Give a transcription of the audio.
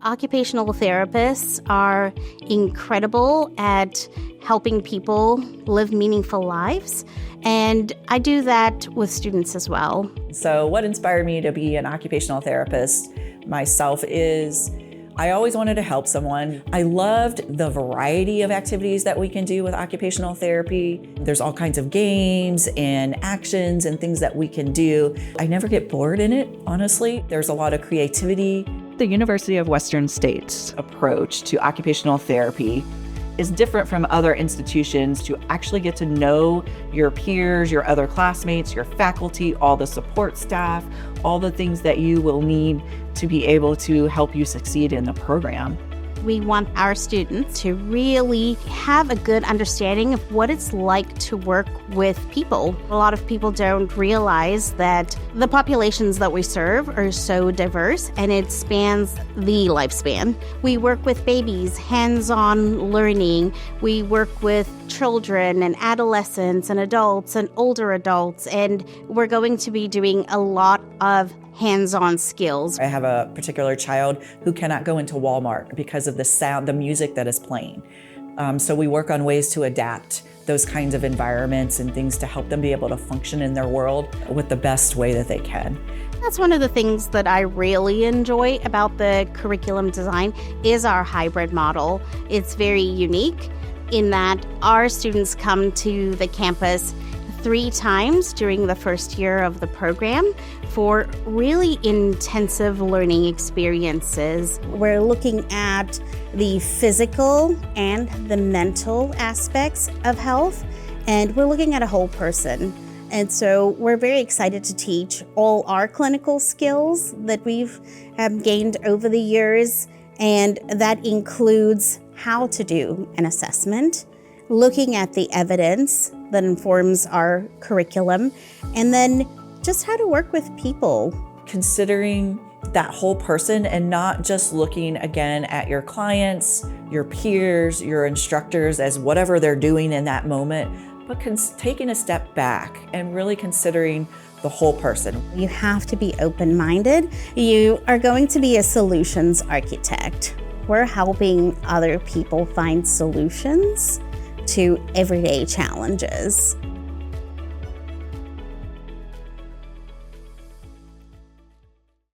Occupational therapists are incredible at helping people live meaningful lives, and I do that with students as well. So what inspired me to be an occupational therapist myself is I always wanted to help someone. I loved the variety of activities that we can do with occupational therapy. There's all kinds of games and actions and things that we can do. I never get bored in it, honestly. There's a lot of creativity. The University of Western States approach to occupational therapy is different from other institutions to actually get to know your peers, your other classmates, your faculty, all the support staff, all the things that you will need to be able to help you succeed in the program. We want our students to really have a good understanding of what it's like to work with people. A lot of people don't realize that the populations that we serve are so diverse and it spans the lifespan. We work with babies, hands-on learning. We work with children and adolescents and adults and older adults, and we're going to be doing a lot of hands-on skills. I have a particular child who cannot go into Walmart because of the sound, the music that is playing. So we work on ways to adapt those kinds of environments and things to help them be able to function in their world with the best way that they can. That's one of the things that I really enjoy about the curriculum design is our hybrid model. It's very unique in that our students come to the campus 3 times during the first year of the program for really intensive learning experiences. We're looking at the physical and the mental aspects of health, and we're looking at a whole person. And so we're very excited to teach all our clinical skills that we've gained over the years, and that includes how to do an assessment, looking at the evidence that informs our curriculum, and then just how to work with people. Considering that whole person and not just looking again at your clients, your peers, your instructors as whatever they're doing in that moment, but taking a step back and really considering the whole person. You have to be open-minded. You are going to be a solutions architect. We're helping other people find solutions to everyday challenges.